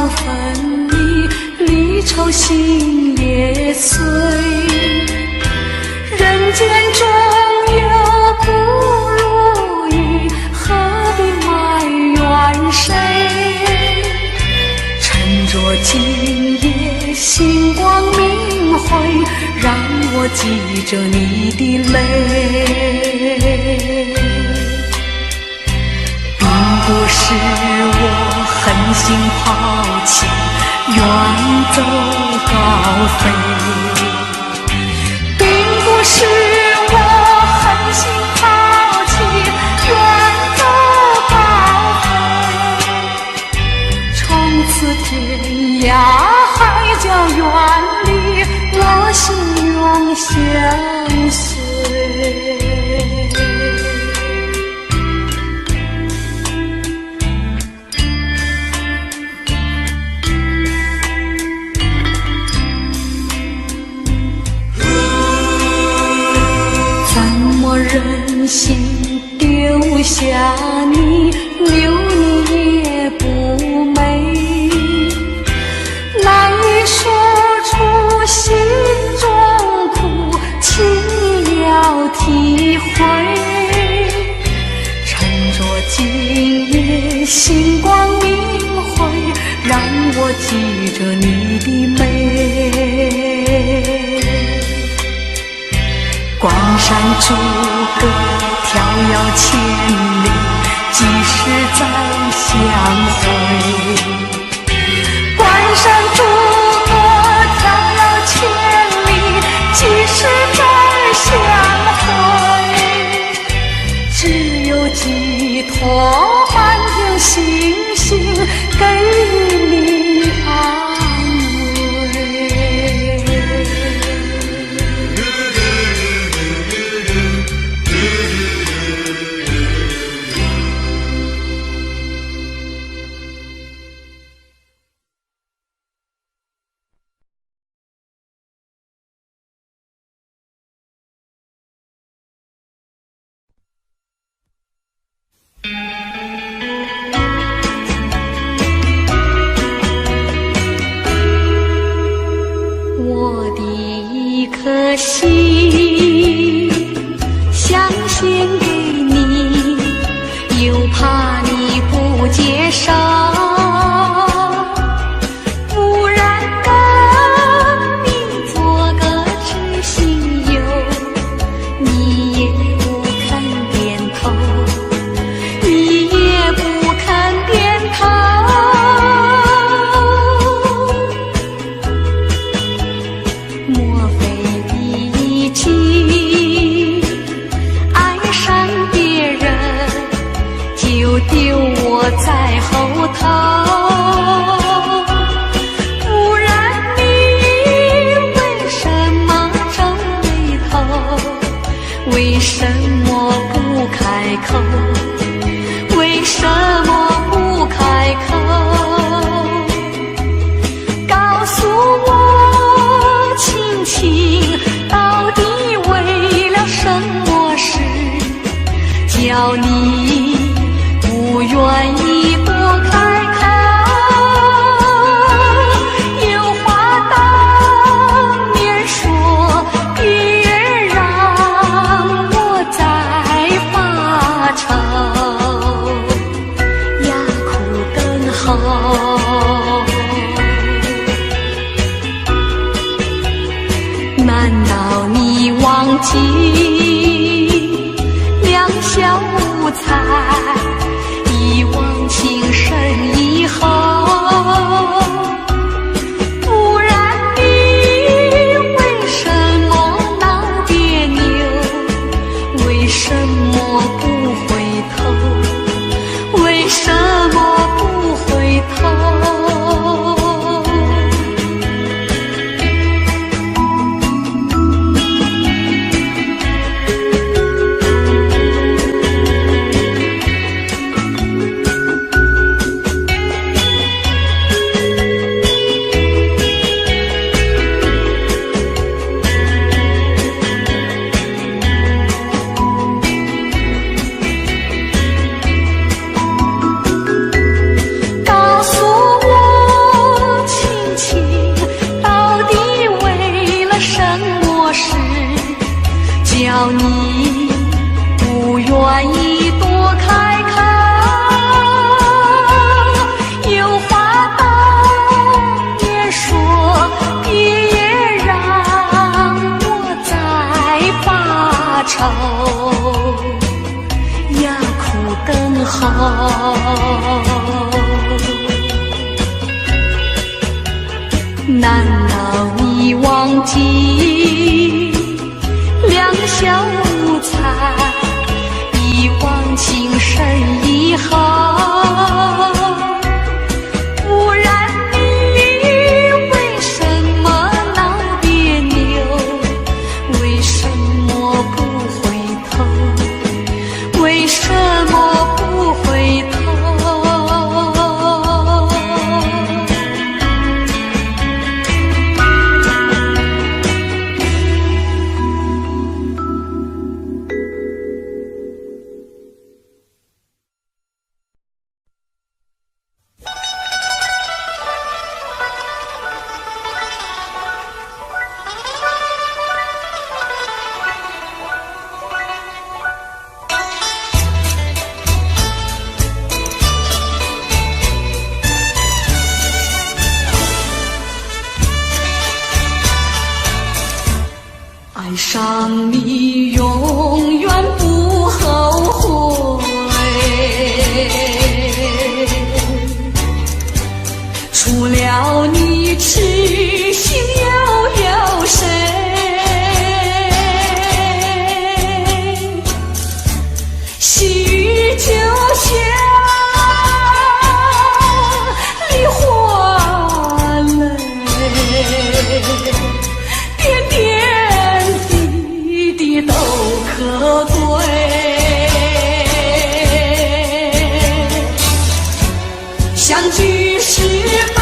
分离，离愁心也碎。人间中有不如意，何必埋怨谁？趁着今夜星光明辉，让我记着你的泪。并不是我狠心抛弃，远走高飞。并不是我狠心抛弃，远走高飞。从此天涯海角远离，我心永相随。忍心丢下你，留你也不美，难以说出心中苦，请你要体会。趁着今夜星光明辉，让我记着你的美。关山逐歌飘摇千里，几时再相会？关山逐歌飘摇千里，几时再相会？只有寄托满天星星，给你安慰。我的一颗心想献给你，又怕你不接受，不然跟你做个知心友，你也不肯点头，你也不肯点头。莫非你已经爱上别人，就丢我在后头？不然你为什么皱眉头？为什么不开口？为什么不开口？告诉我亲亲，到底为了什么事，叫你不愿意多开口？有话当面说，别让我再发愁，哑哭更好。难道你忘记两小无猜，一往情深以后？不然你为什么闹别扭？为什么不回头？为什么不回头？愿意多开口，有话当面说，别让我再发愁，哑苦等候。难道你忘记两小无猜，一往情深以后，不然你为什么闹别扭？为什么不回头？为什么不回头？爱上你永远不后悔，除了你痴心又有谁？细雨就像梨花泪，点点都可贵，相聚时满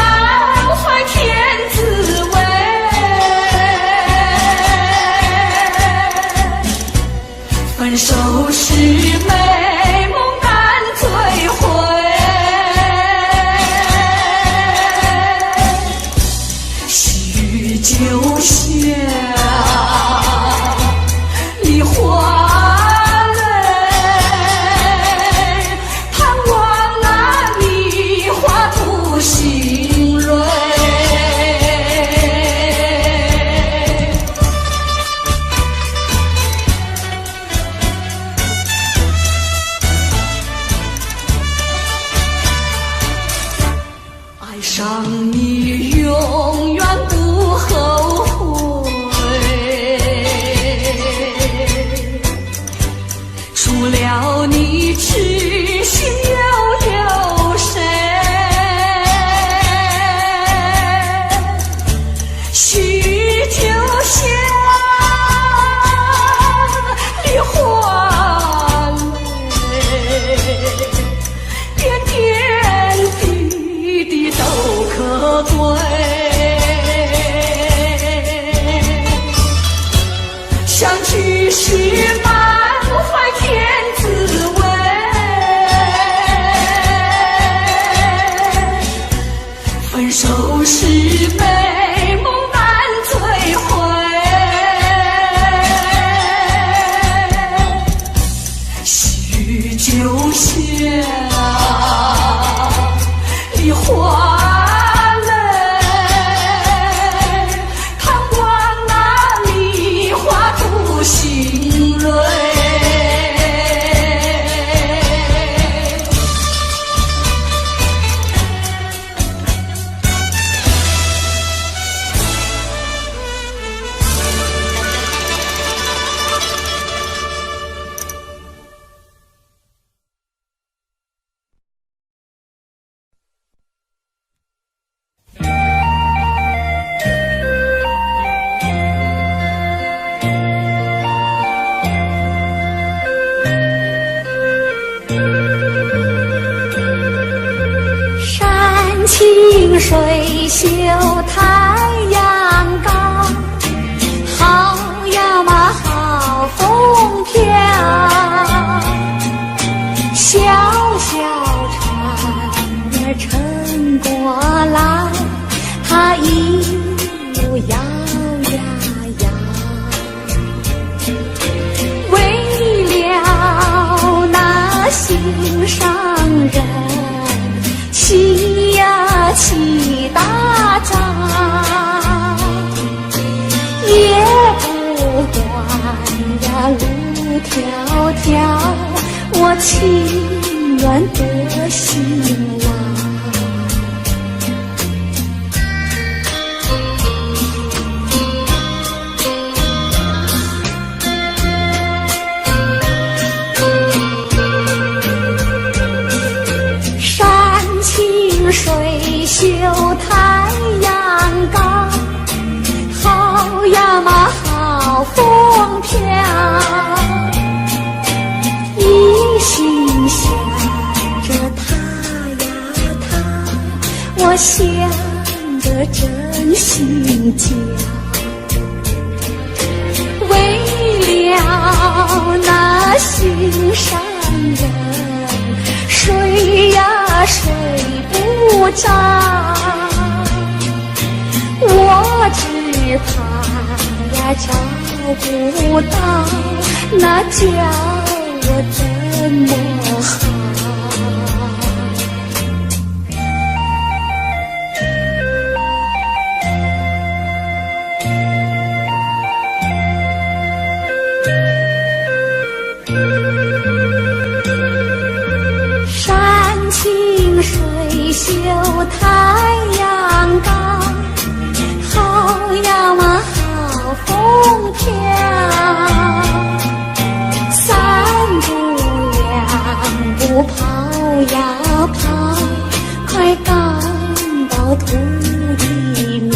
怀天滋味，分手时美梦难追回，细雨就像梨花泪，盼望那梨花吐新蕊。爱上你永远不后悔，除了你痴心又有谁？细雨就像梨花泪，点点滴滴都可贵，相聚时满怀天滋味，分手时美梦难追回，细雨就像梨花泪，盼望那梨花吐新蕊。清水秀太阳高，好呀嘛好风飘，小小船儿撑过来，它一路摇呀摇，为了我情愿多兴亡。山清水秀太阳高，好呀嘛好风飘，一心想着他呀他，我想得真心焦。为了那心上人，睡呀睡不着，我只怕呀找不到，那叫我怎么好？山清水秀太阳高，好呀嘛好风飘，三步两步跑呀跑，快赶到土地庙。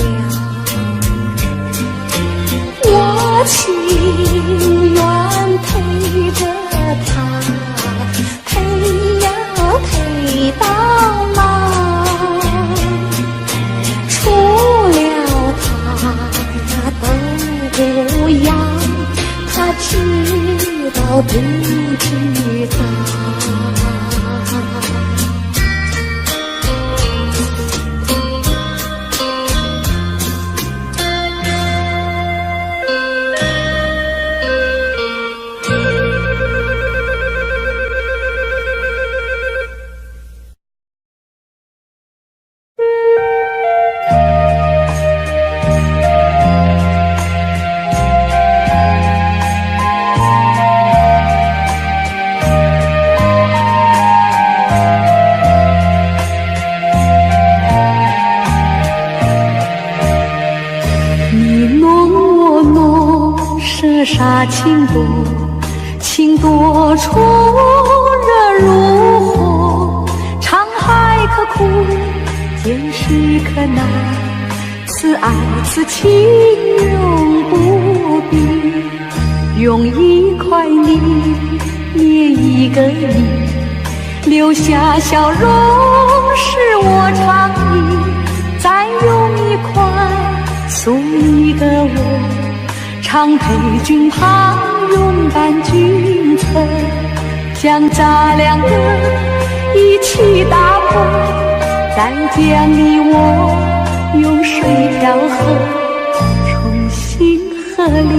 我情愿陪着他，陪呀陪到老，除了他呀都不要，他知道不知道？沙情多，情多处热如火，沧海可枯，见识可难，此爱此情永不变。用一块泥捏一个你，留下笑容是我常忆，再用一块塑一个我，常陪君旁，拥伴君侧，将咱两个一起打破，再将你我用水调和，重新合力，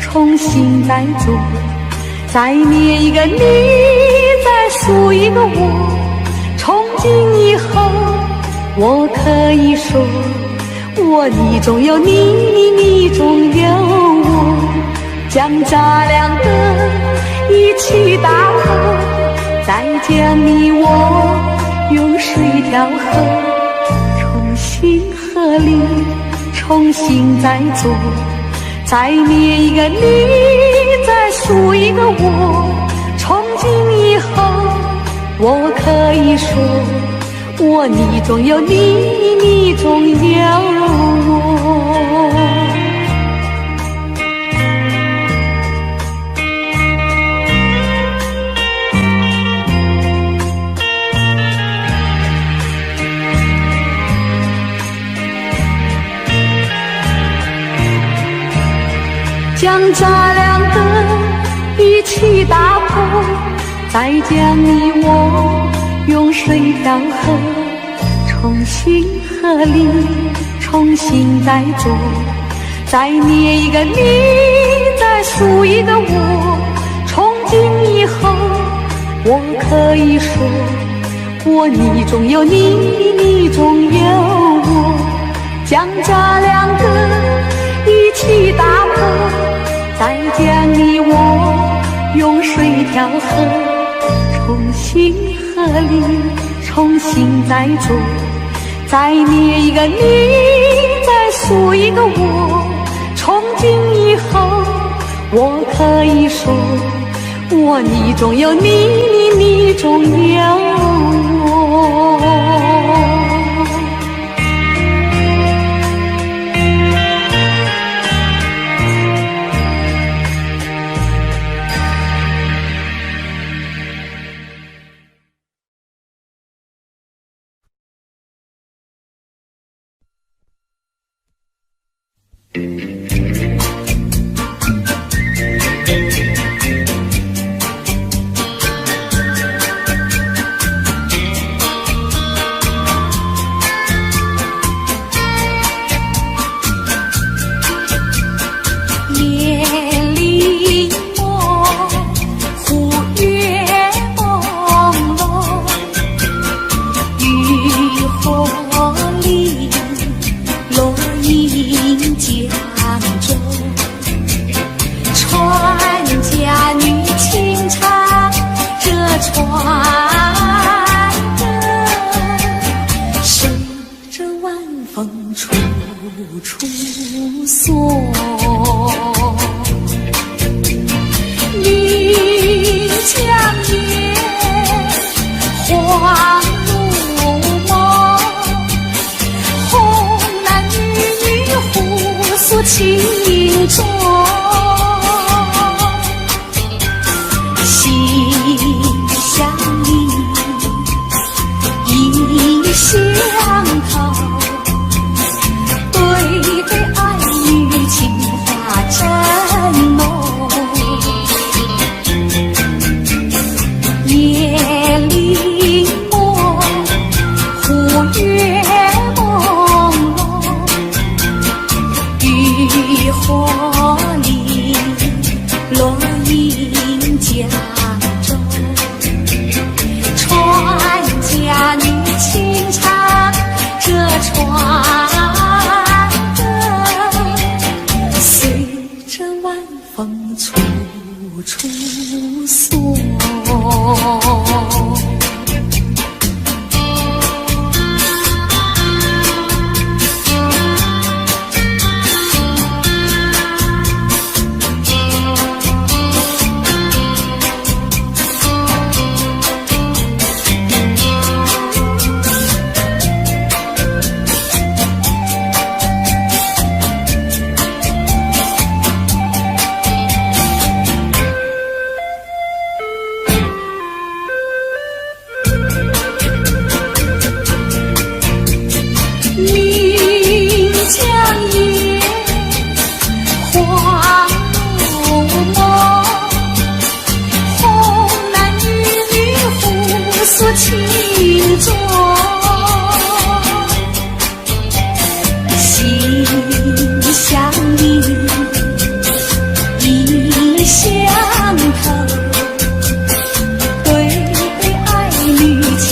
重新再做，再捏一个你，再塑一个我，从今以后我可以说，我你中有你，你中有我，将咱两个一起打破，再将你我用水调和，重新合力，重新再做，再捏一个你，再塑一个我，从今以后我可以说，我你中有你，你中有我。将咱两个一起打破，再将你我用水调和，重新合力，重新再做，再捏一个你，再塑一个我，从今以后我可以说，我你中有你，你中有我，将咱两个一起打破，再将你我用水调和，重新合力，重新再做，再捏一个你，再塑一个我。从今以后，我可以说，我你中有你，你中有我。情衷，心相印，意相投，对对爱侣情话真浓。夜里梦，忽月朦胧，渔火里落英江中，船家女轻唱这船歌，随着晚风处处送。情衷，心相印，意相投，对对爱侣情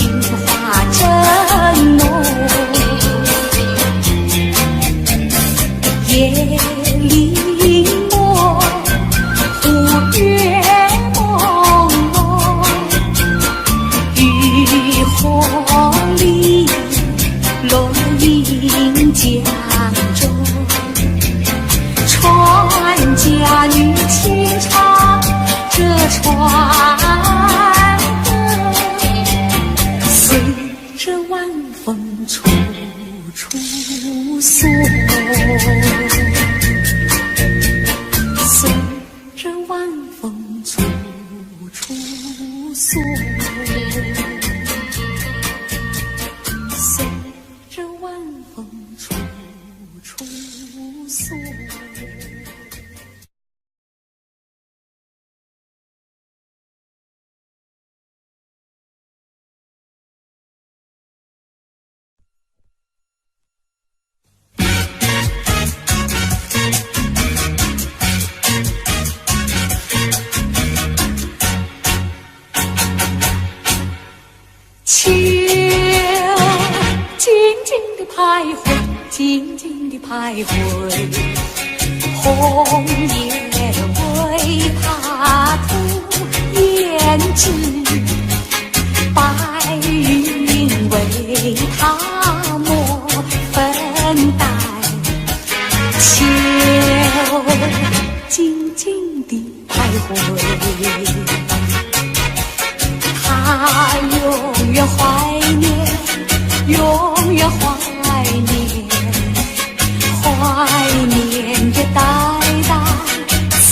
话真浓。夜里梦，忽月朦胧，渔火里落英江中，船家女轻唱这船歌，随着晚风处处送，随着晚风处处送。随着晚风处处送。秋徘徊，静静地徘徊，红叶为怕土胭脂。远怀念，永远怀念，怀念着代代思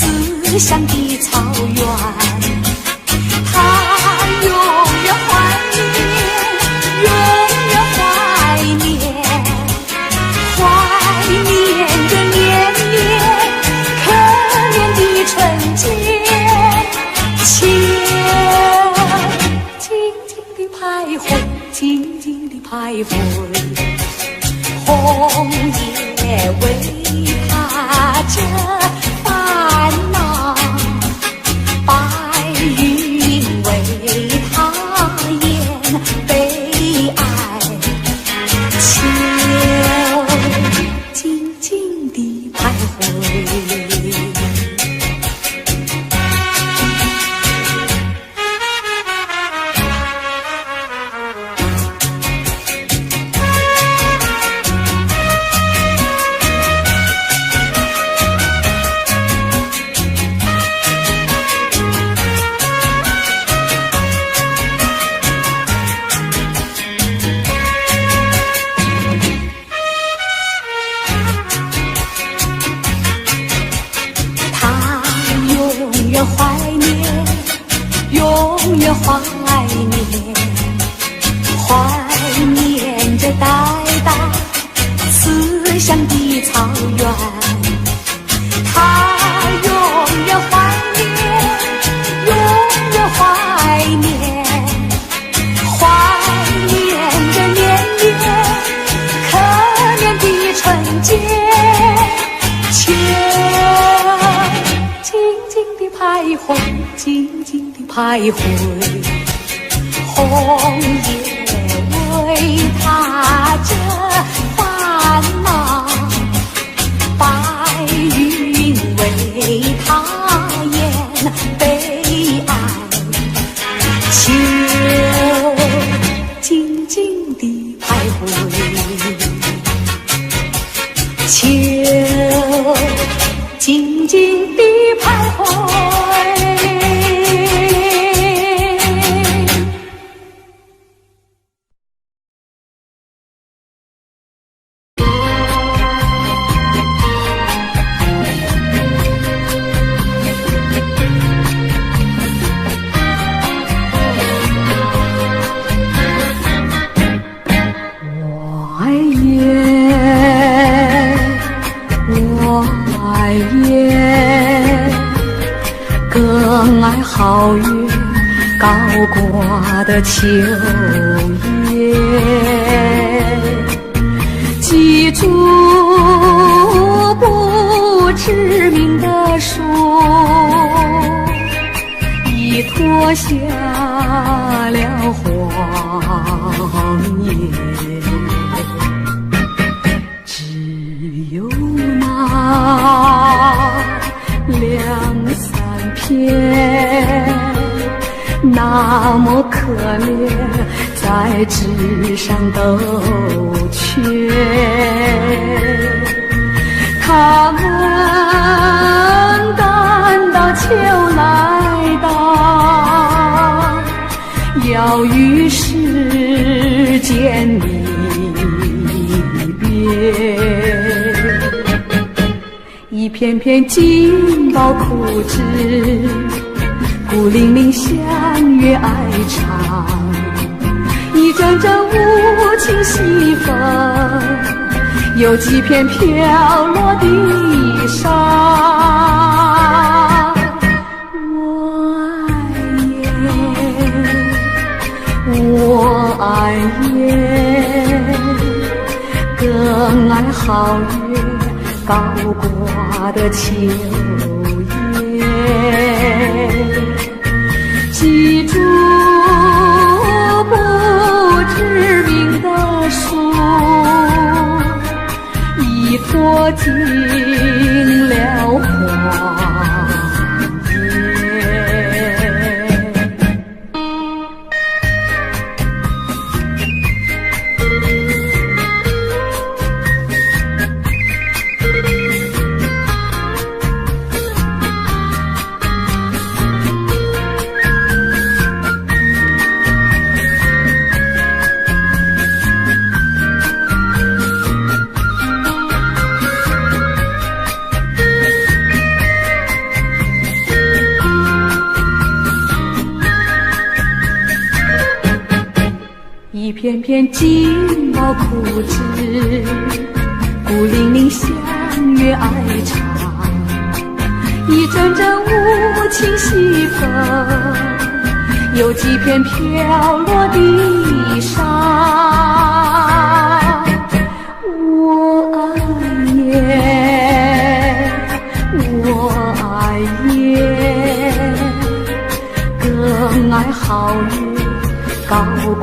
乡的草原。他永远怀念，永远怀念，怀念着年年可怜的春节。徘徊，静静地徘徊，红叶为他遮烦恼，白云为他掩悲哀，秋静静地徘徊。怀念，永远怀念，怀念着代代思乡的草原。他永远怀念，永远怀念，怀念着年年可怜的春节。徘徊，静静地徘徊，红叶为他遮烦恼，白云为他掩悲哀，秋静静地徘徊，秋静静地徘徊。更爱皓月高挂的秋叶，几株不知名的树，已脱下了黄叶，只有那两三片那么可怜，在纸上都缺。他们赶到秋来到，要与世间离别。一片片金宝枯枝，孤零零相约哀长，一阵阵无情西风，有几片飘落地上。我爱雁，更爱皓月高挂的秋叶，几株不知名的树，已脱尽了黄叶。一片片金毛枯枝，孤零零相约爱长，一阵阵无情西风，有几片飘落地上。我爱夜，我爱夜，更爱皓月高挂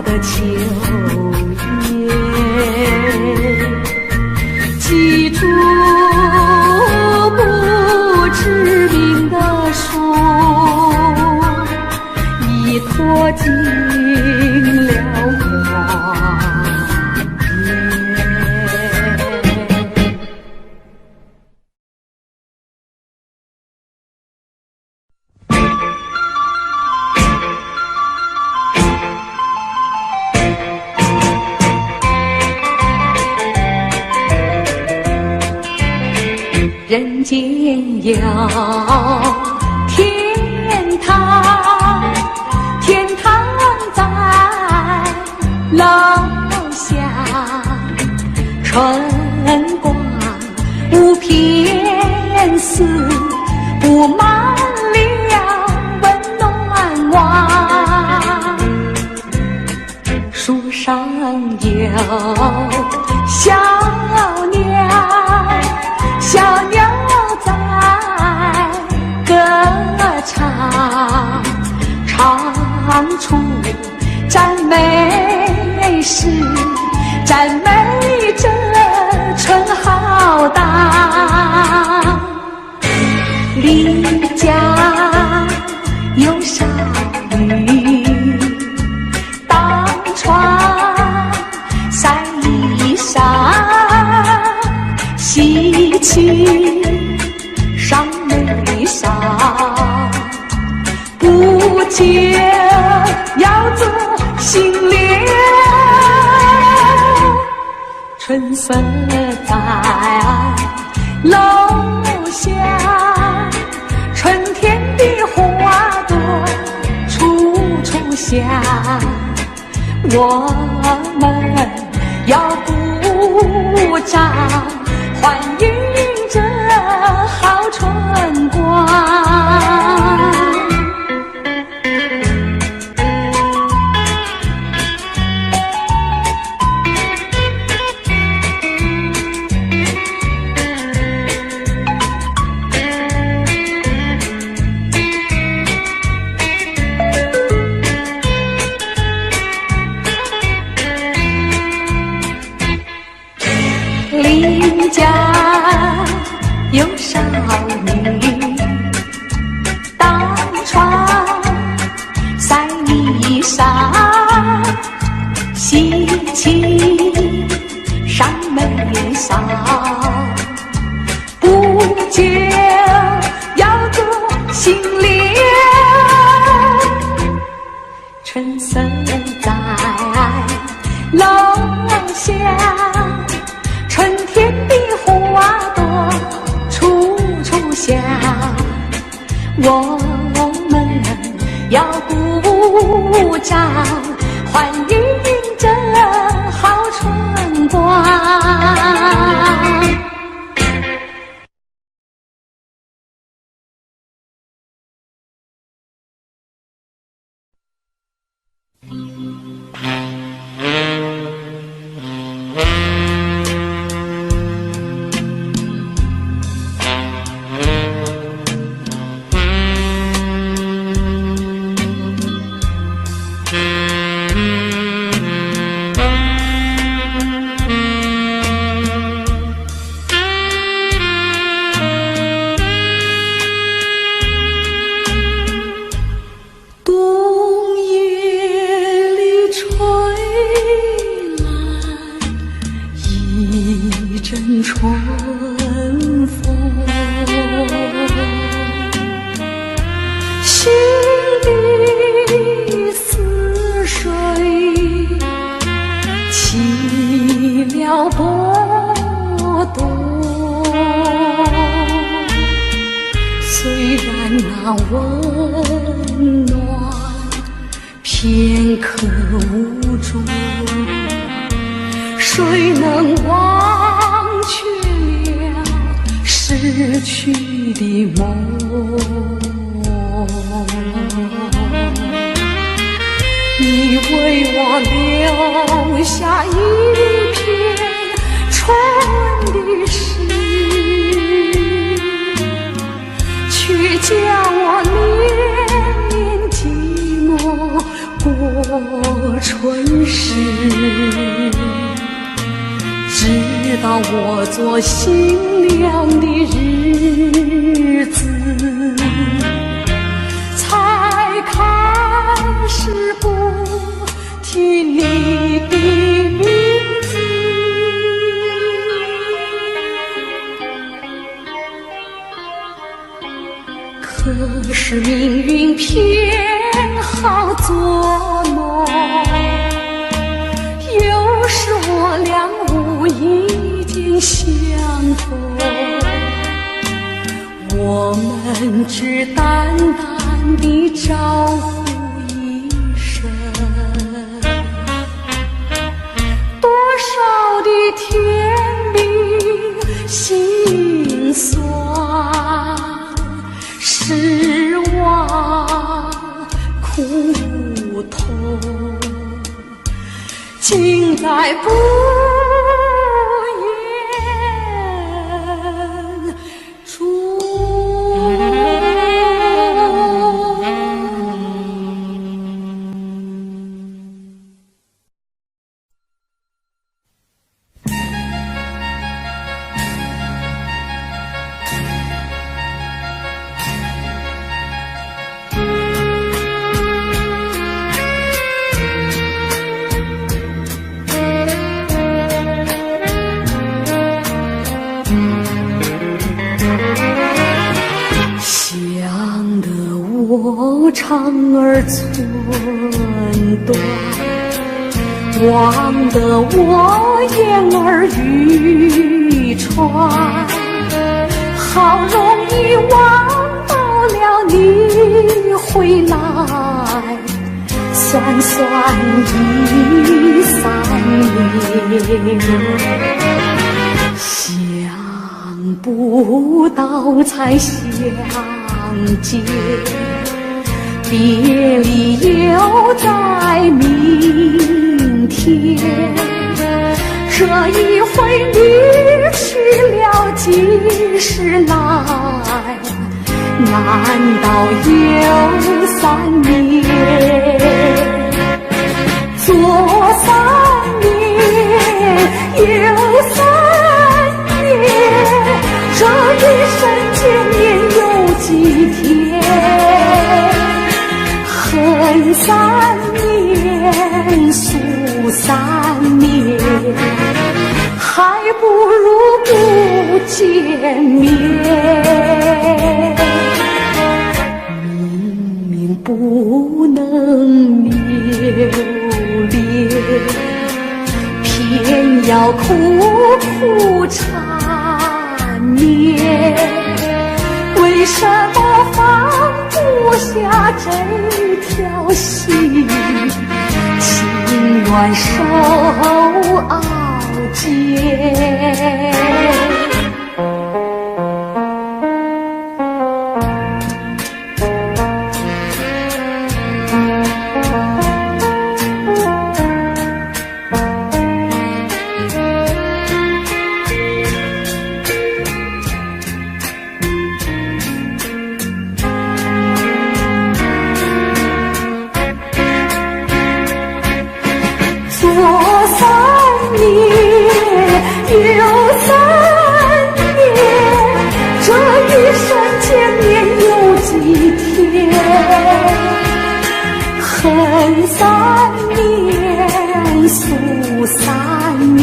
的秋叶。记住不知名的树，已脱尽了光阴。人间有天堂，天堂在楼下，春光无偏私，布满了温暖网。树上有小鸟，小鸟在歌唱，唱出赞美诗，赞美这春浩荡。离家有少女，当窗晒衣裳，喜气上眉梢，不久要做新娘。春色在楼下，春天的花朵处处香，我们要鼓掌欢迎这好春光。邻家有少女，当窗晒衣裳，喜气上眉梢，不久要做新娘。春色在楼下，春天的花朵处处香，我们要鼓掌欢迎这好春光。春风，心里似水起了波动。虽然那温暖片刻无住，谁能忘却了失去的梦？你为我留下一片春的诗，却叫我连连寂寞过春时。直到我做新娘的日子，才开始不提你的名字。可是命运偏好作弄，有时我俩无意间相逢，我们只淡淡地招呼一声，多少的甜蜜心酸失望苦痛，尽在不言中。想得我肠儿寸断，望得我眼儿欲穿，好容易望到了你回来，算算已3年，想不到才相见，别离又在明天。这一回你去了几时来？难道又3年？左3年，右3年，这一生见面有几天？恨3年，诉3年，还不如不见面。明明不能留恋，偏要苦苦缠绵。为什么放不下这条心？情愿受熬煎。左3年，右3年，这一生见面有几天？恨3年，诉3年，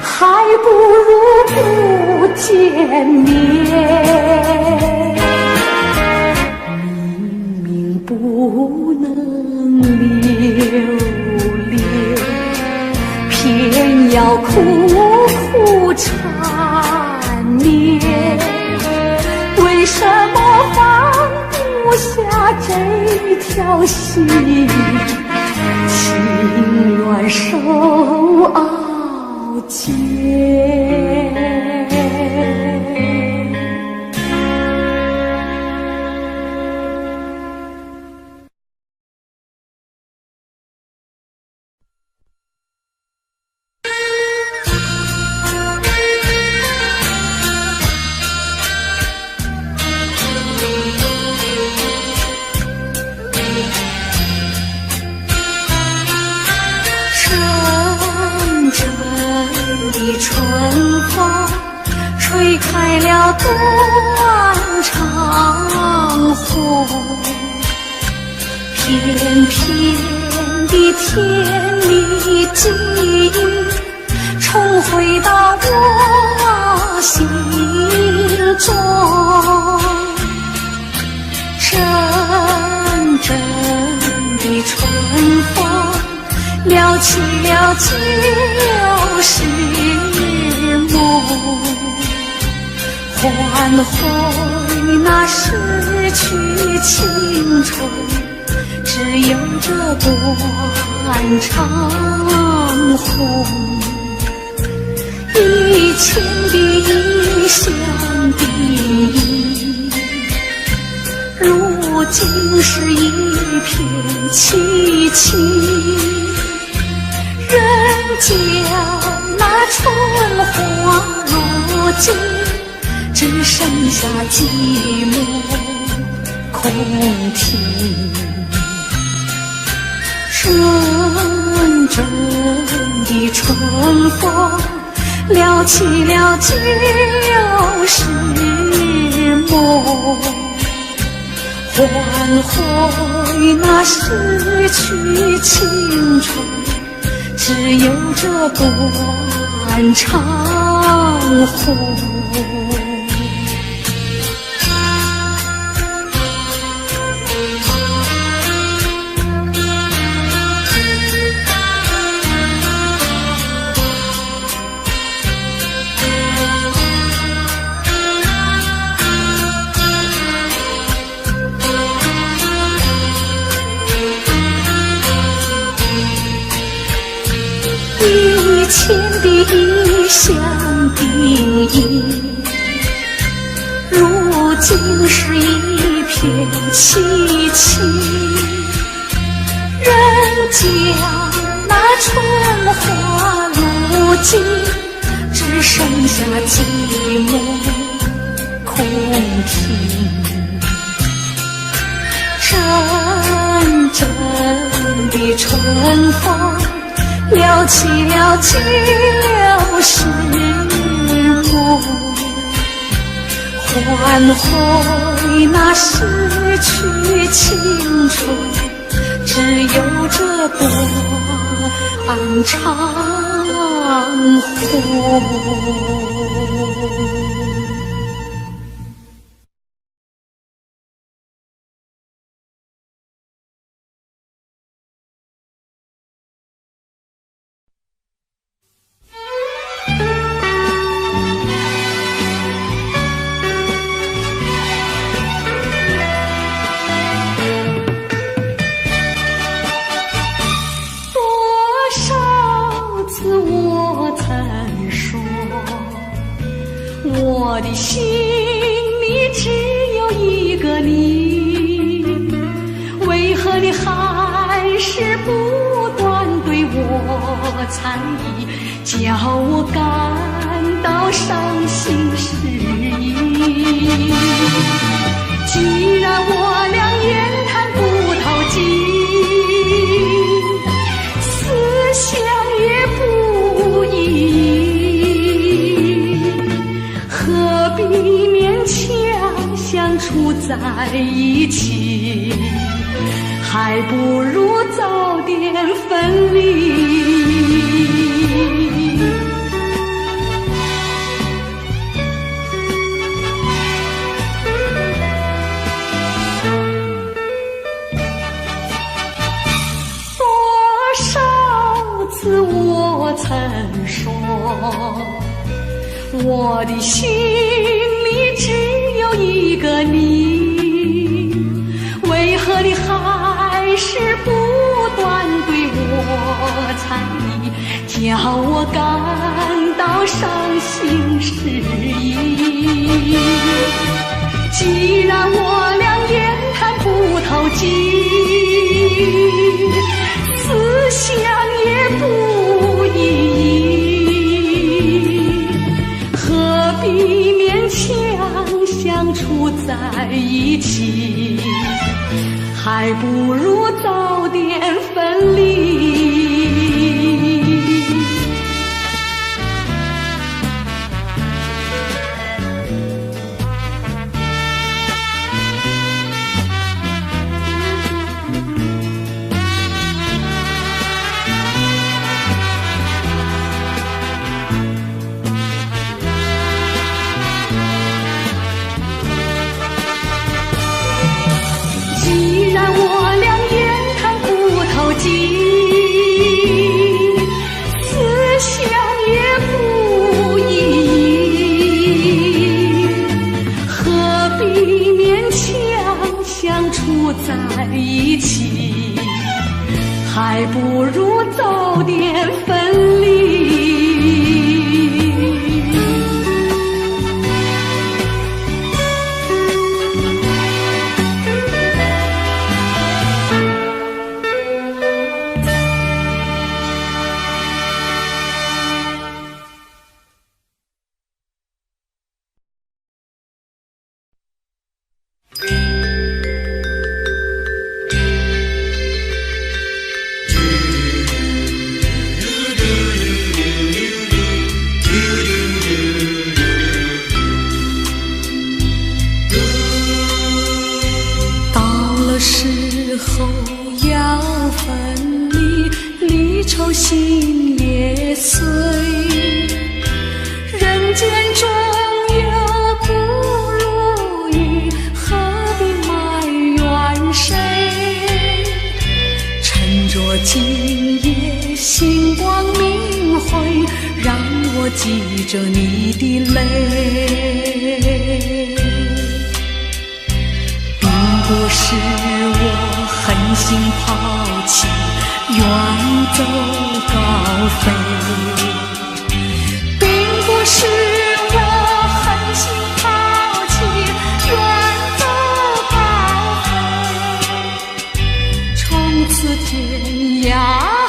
还不如不见面。明明不能留恋，偏要苦苦缠绵。为什么放不下这条心？情愿受傲煎。春风吹开了断肠红，片片的天里景重回到我心中，阵阵的春风撩起了旧时梦，唤回那逝去青春，只有这断肠红。以前的异乡的忆，如今是一片凄凄。人间那春花如今只剩下寂寞空庭，阵阵的春风撩起了旧时梦，唤回那逝去青春，只有这断肠红。以前的异乡的忆，如今是一片凄凄。人间那春花如今只剩下寂寞空庭，阵阵的春风撩起了旧时梦，唤回那逝去青春，只有这断肠红。我的心里只有一个你，为何你还是不断对我猜疑，叫我感到伤心失意。既然我俩言谈不投机，思想也不一，何必勉强相处在一起，还不如早点分离。多少次我曾说，我的心里只有一个你，为何你还是不断对我叫我感到伤心失意。既然我俩言谈不投机，思想也不一意，何必勉强相处在一起？还不如早点分离。既然我俩言谈不投机，思想也不一，何必勉强相处在一起？还不如早点分离。时候要分离，离愁心也碎。人间中有不如意，何必埋怨谁？趁着今夜星光明辉，让我记着你的泪。不是我狠心抛弃，远走高飞，并不是我狠心抛弃，远走高飞。从此天涯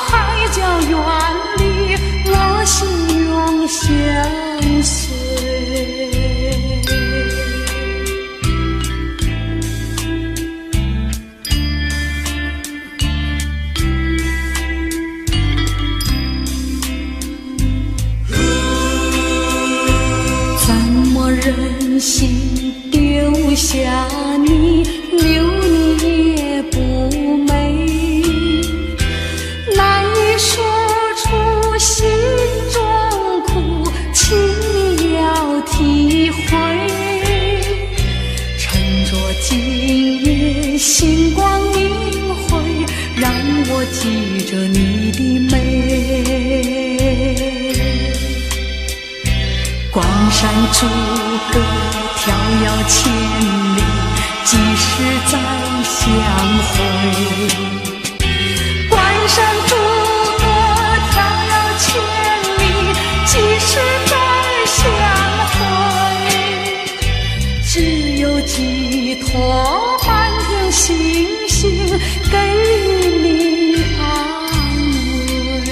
海角远离，我心永相随。忍心丢下你，留你也不美，难以说出心中苦，请你要体会。趁着今夜星光明辉，让我记着你的美。关山逐歌迢遥千里，几时再相会？关山逐歌迢遥千里，几时再相会？只有寄托满天星星，给你安慰。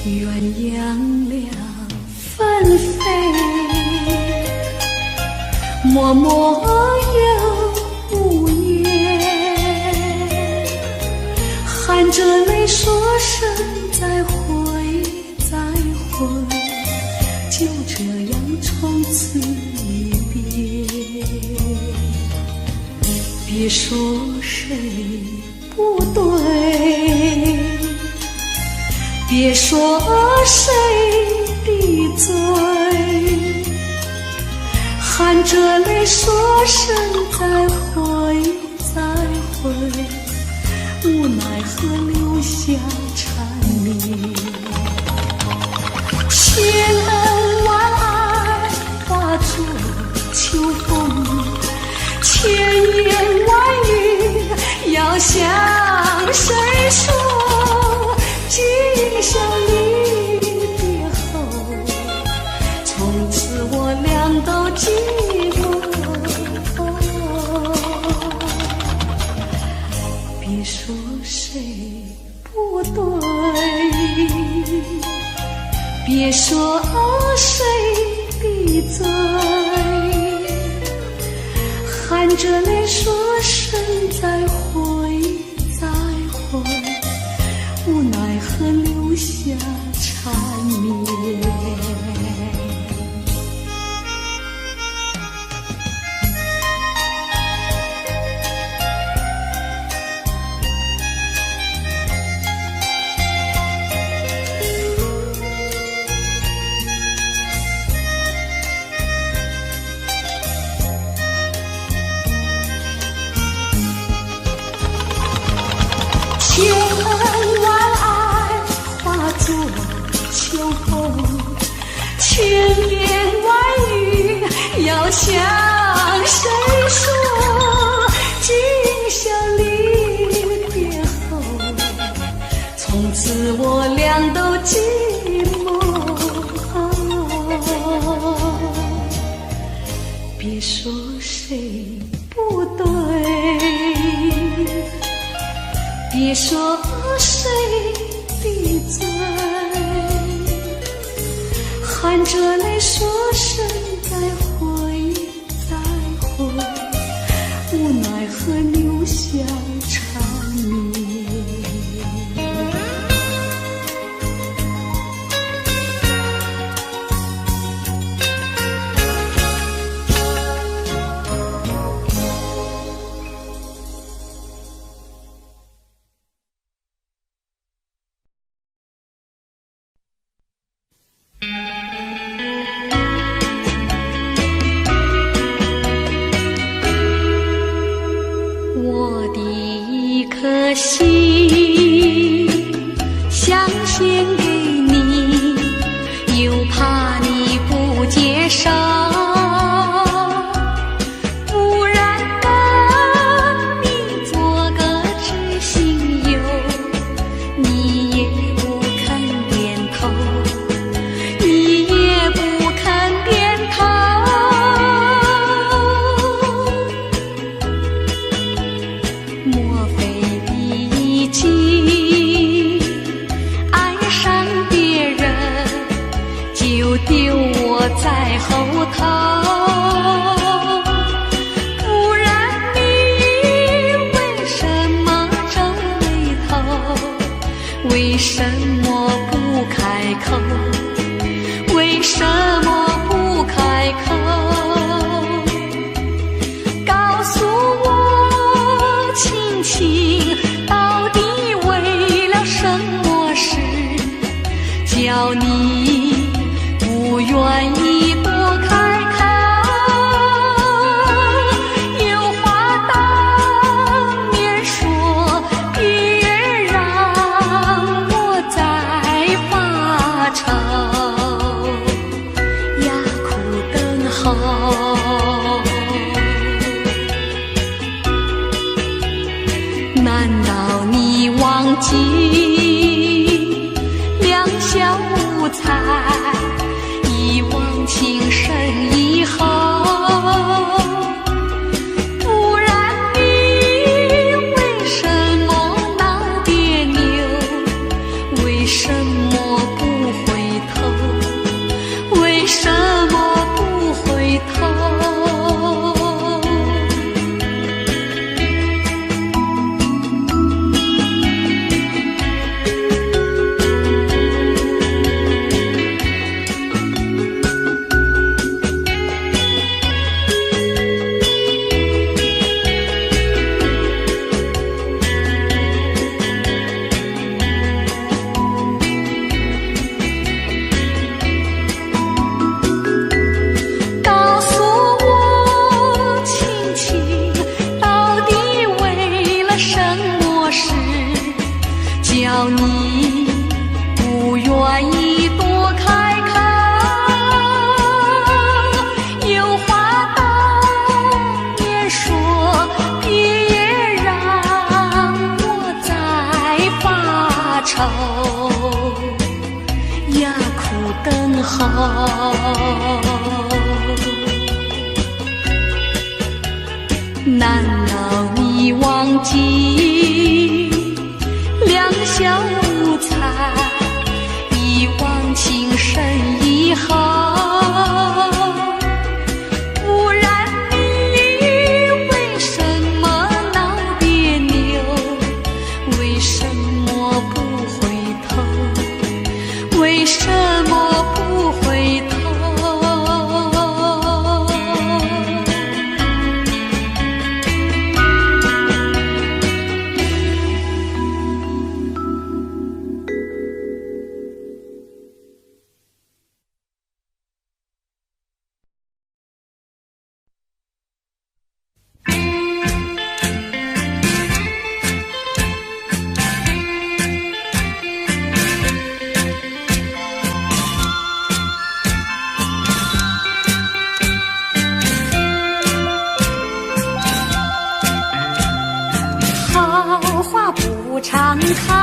鸳鸯两纷飞，脉脉又无言，含着泪说声再会，再会，就这样从此别说谁不对，别说谁的罪，含着泪说声再会再会，无奈何留下缠绵。千恩万爱化作秋风，千言万语要向谁说？今宵离别后，从此我俩都寂寞。别说谁不对，别说谁的罪，含着泪说声再会再会，无奈何留下缠绵。千恩万爱化作秋风，千言万语要向谁说？今宵离别后，从此我俩都寂寞。别说谁不对，别说谁的罪，含着泪说声再会再会，无奈何留下缠绵。我的一颗心想献给你，又怕你不接受，不然跟你做个知心友，你也不肯点头，你也不肯点头。莫非你已经爱上别人，就丢我在后头？不然你为什么皱眉头？为什么不开口？为什么不开口？告诉我亲亲，到底为了什么事，叫你不愿意多开口？有话当面说，别让我再发愁，哑苦等候。难道你忘记两小无猜，一往情深以后？不然你为什么闹别扭？为什么不回头？为什么不回头？等候。难道你忘记两小无猜，一往情深以后？不然你为什么闹别扭？为什么不回头？为什么不回头？好花不常开，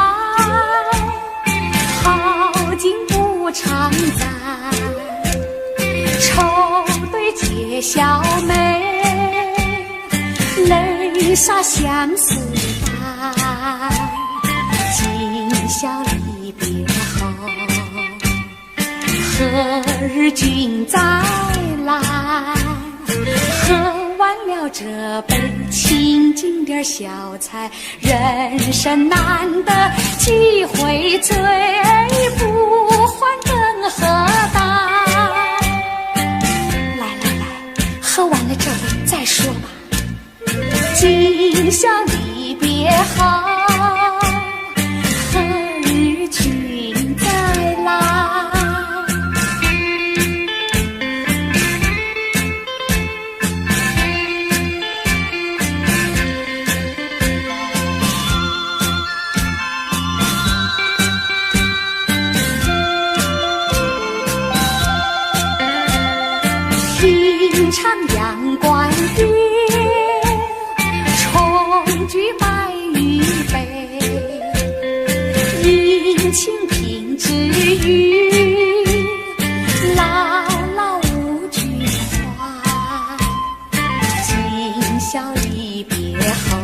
好景不常在，愁对解笑眉，泪洒相思带。今宵离别后，何日君再来？喝完了这杯清静点小菜，人生难得几回醉，不欢更何待？来来来，喝完了这杯再说吧。今宵离别后，何日君再来？平常阳关边，重举白玉杯，殷勤品之语，牢牢无惧怀。今宵离别后，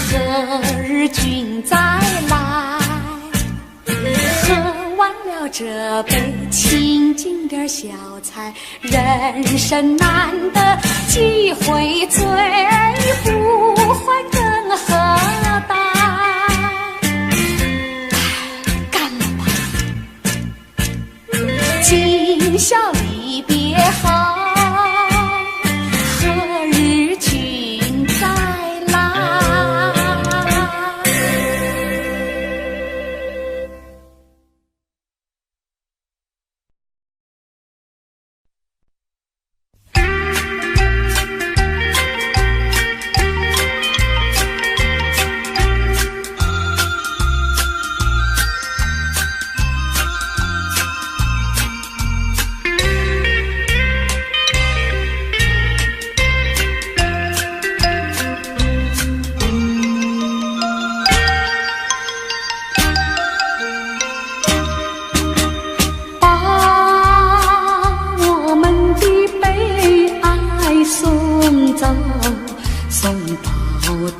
何日君再来？喝完了这杯清静点小菜，人生难得几回醉，不欢更何待？干了吧！今宵离别后，何日君再来？送到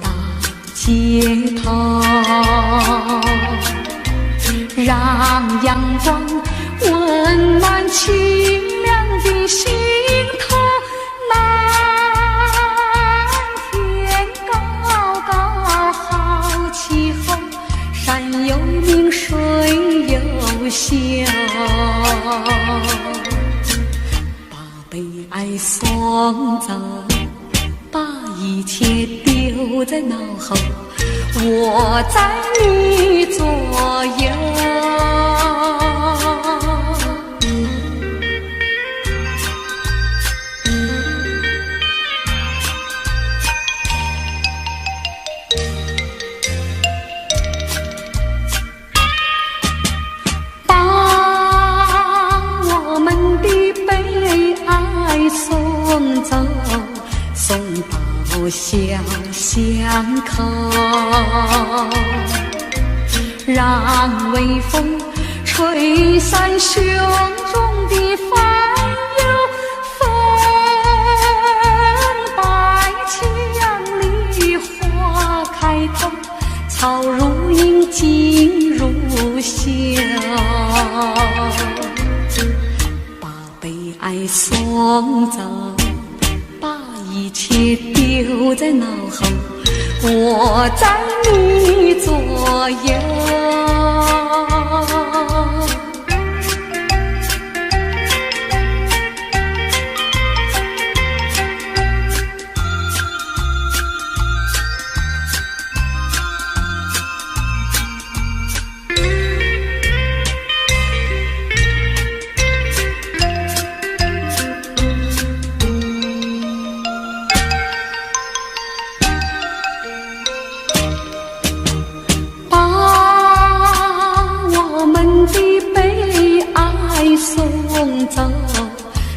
大街头，让阳光温暖清凉的心头。蓝天高高好气候，山有名水有秀，把悲哀送走，把一切丢在脑后，我在你左右。把我们的悲哀送走，送到小巷口，让微风吹推散胸中的烦忧，风摆起杨梨花开头，草如茵景如秀，把悲哀送走，把一切丢在脑后，我在你左右。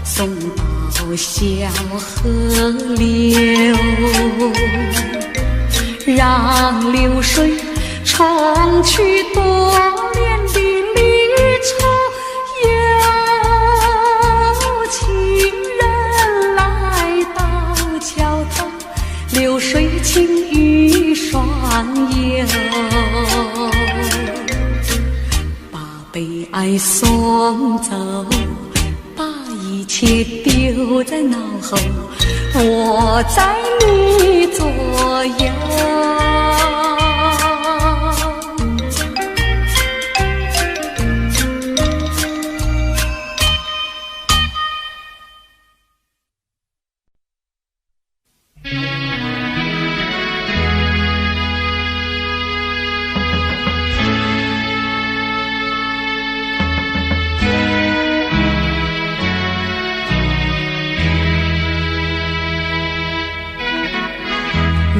送到小河流，让流水冲去多年的离愁，有情人来到桥头，流水轻于双游，把悲哀送走，一切丢在脑后，我在你左右。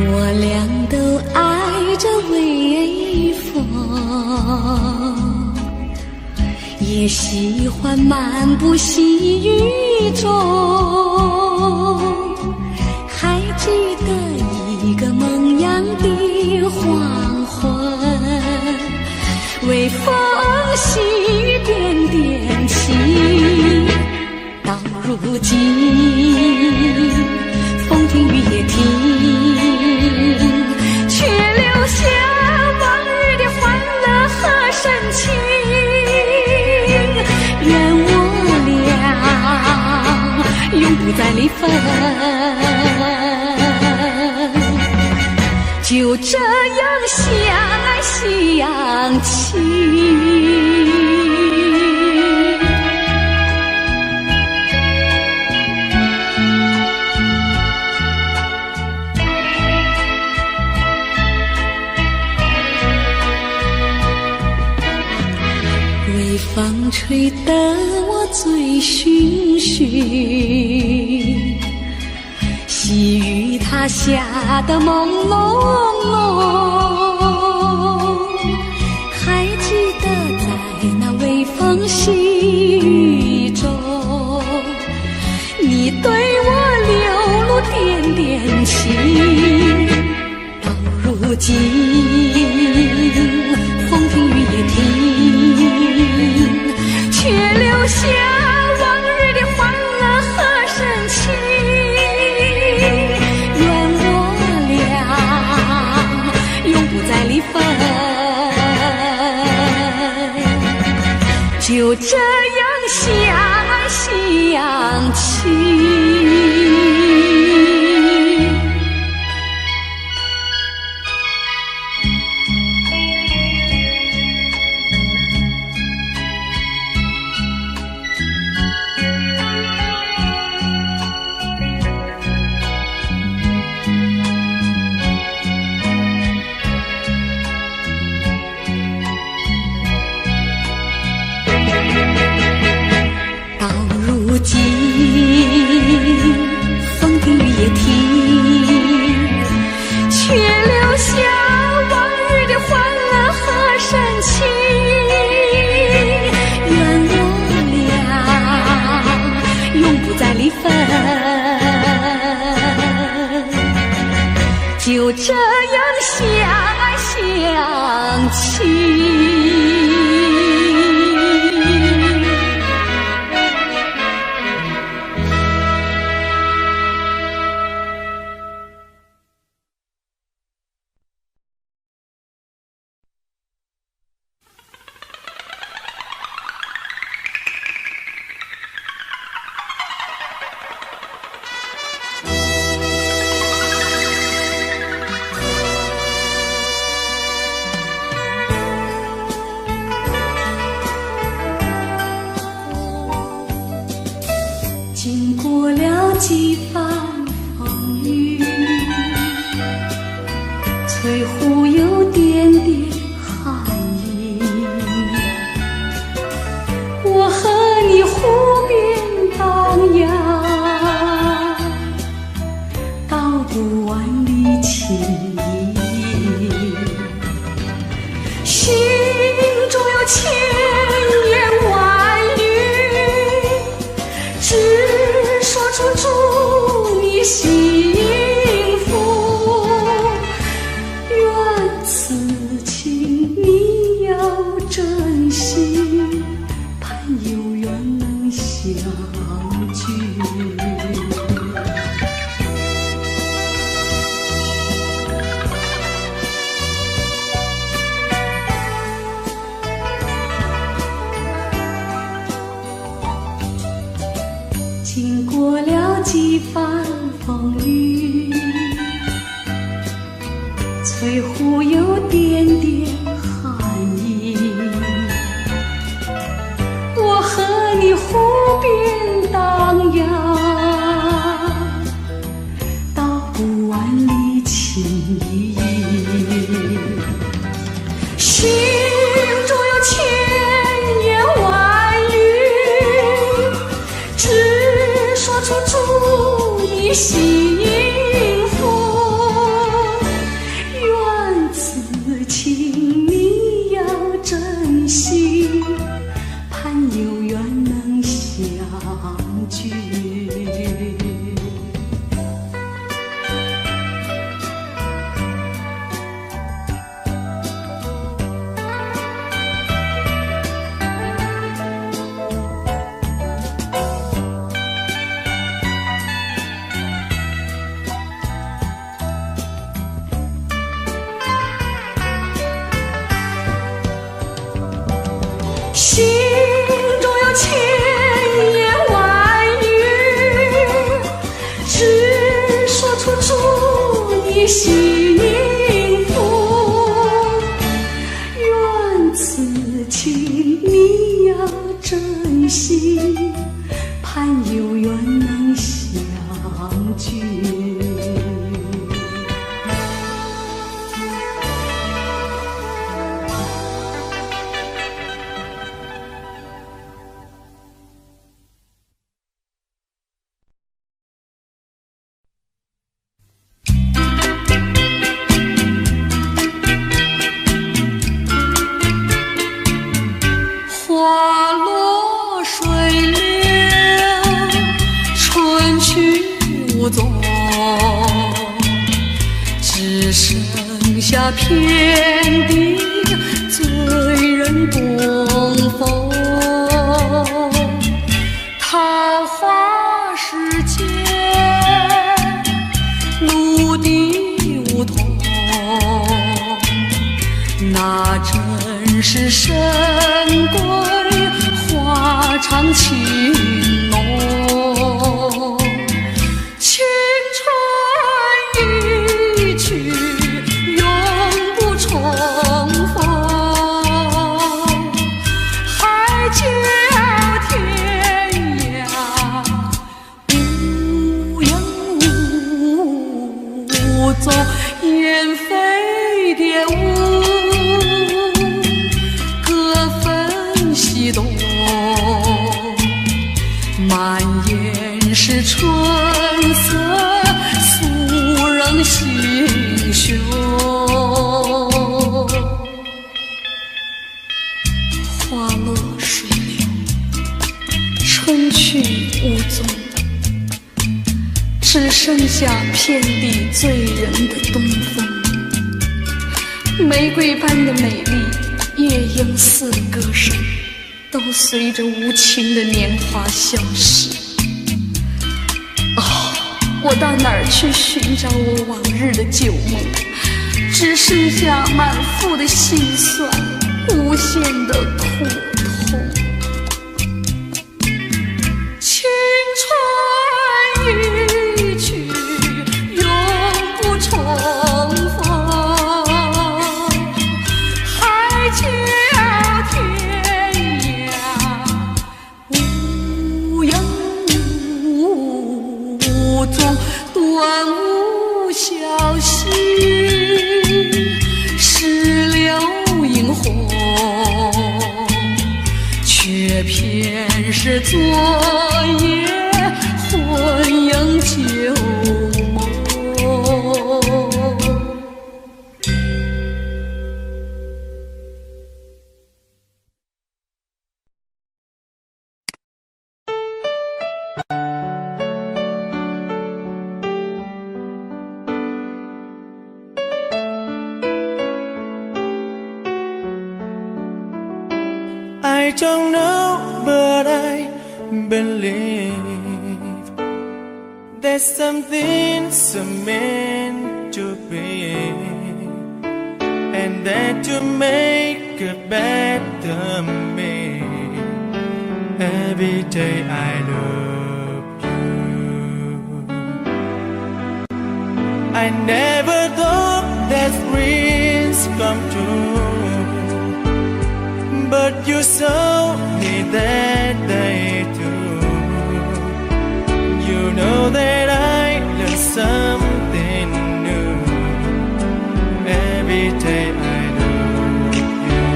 我俩都爱着微风，也喜欢漫步细雨中，还记得一个梦样的黄昏，微风细雨点点起，到如今风停雨也停，却留下往日的欢乐和深情。愿我俩永不再离分，就这样相爱相亲。风吹得我醉醺醺，细雨它下得朦朦胧，还记得在那微风细雨中，你对我流露点点情，到如今风停雨也停，却留下往日的欢乐和深情。愿我俩永不再离分，就这样相爱相亲。几番风雨，翠湖有点点寒意。我和你湖边荡漾，道不完的情谊，心中有千言万语，只说出祝你幸福。愿此情你要珍惜，盼有缘能相聚。经过了几番风雨，翠湖有点点寒意。我和你湖边荡漾，道不完的情谊，心中有千言万语，只说出祝你幸福。愿此情你要珍惜，盼有缘能相聚。心中有千言万语，只说出祝你幸福。愿此情你要珍惜，盼有缘能相聚。花落水流，春去无踪，只剩下遍地醉人东风。桃花世间，陆地梧桐，那真是神归花长情浓。青春一去永不重逢，海角天涯无影无踪，雁飞蝶舞，各分西东，满眼是春色，诉人心胸。花落水流，春去无踪，只剩下遍地醉人的东风。玫瑰般的美丽，夜莺似的歌声，都随着无情的年华消逝。我到哪儿去寻找我往日的旧梦？只剩下满腹的心酸，无限的苦痛。青春一去永不重逢，海角天涯无影无偏是昨夜魂萦旧梦。I don't know, but I believe that something's meant to be, and that to make a better me. Every day I love you. I never thought that dreams come true, but you saw me that day too. You know that I learned something new. Every day I love you.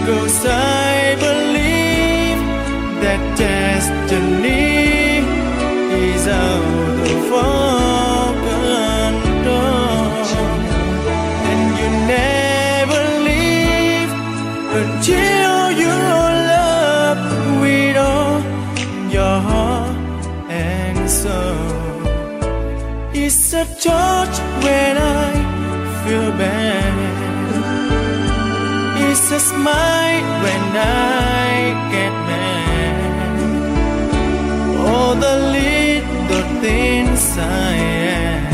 'Cause I believe that destiny is out of our control, and you never leave until you love with all your heart and soul. It's a touch when I feel bad, it's a smile when I get mad. All the little things I am.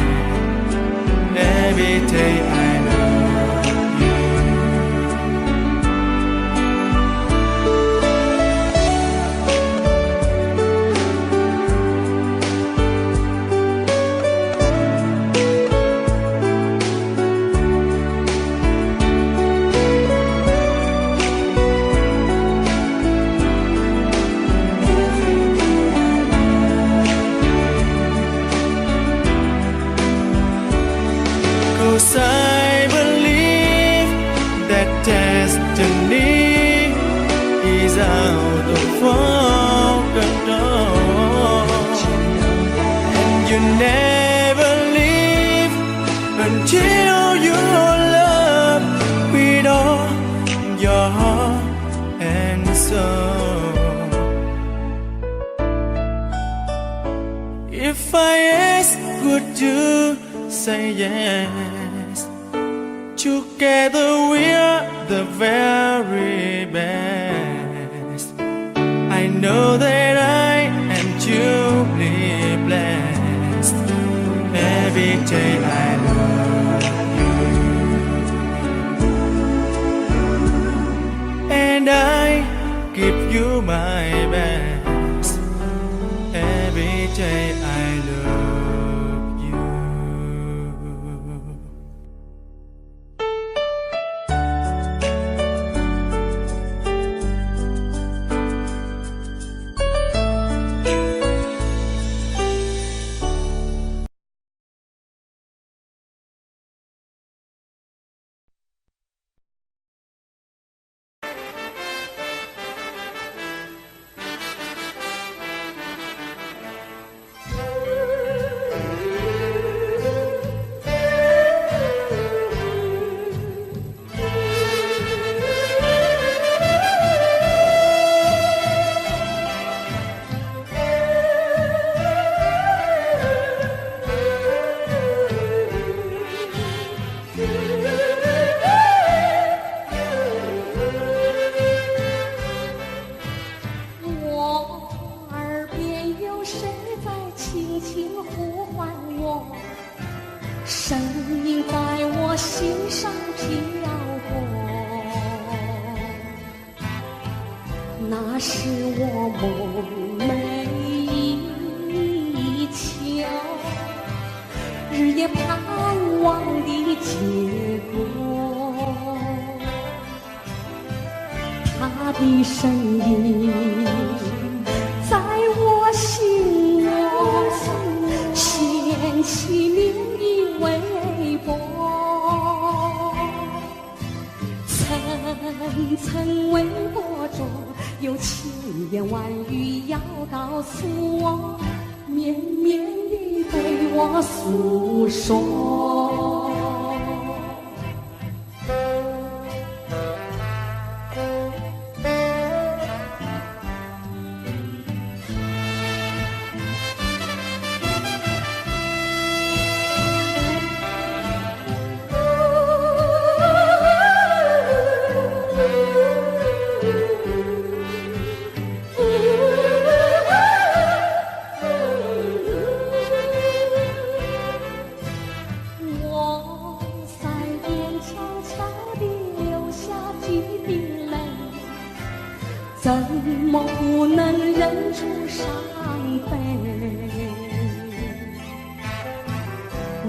Every day I love you. Cause I believe that destiny is out of our control, and you never leave until you love with all your heart and soul. If I ask, would you say yes? Together we're the very best. I know that I am truly blessed. Every day I love you, and I give you my best. Every day I love you.声音在我心上飘过，那是我梦寐以求，日夜盼望的结果。他的声音在我心窝掀起涟漪微波，曾层微博中有千言万语要告诉我，绵绵地对我诉说。怎么不能忍住伤悲？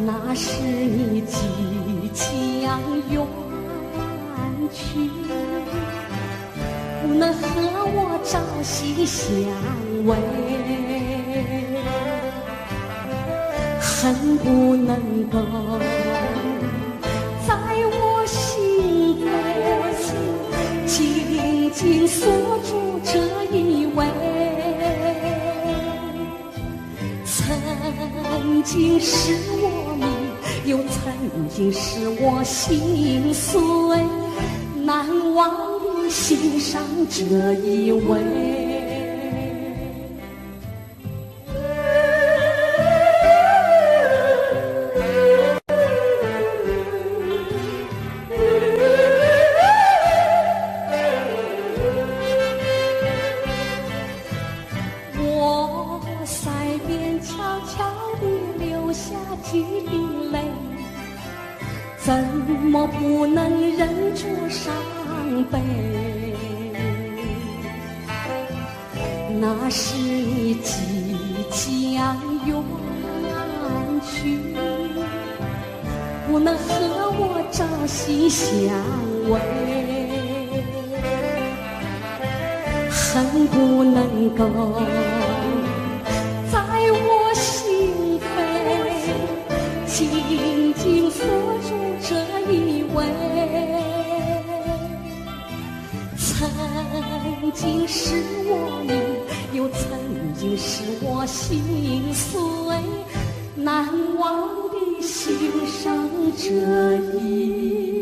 那是你即将远去，不能和我朝夕相偎，恨不能够在我心扉紧紧锁住这一位，曾经是我迷，又曾经是我心碎，难忘的心上这一位。腮边悄悄地流下几滴泪，怎么不能忍住伤悲？那是你即将远去，不能和我朝夕相偎，恨不能够在我心扉紧紧锁住这一位，曾经是我迷，又曾经是我心碎，难忘的心上这一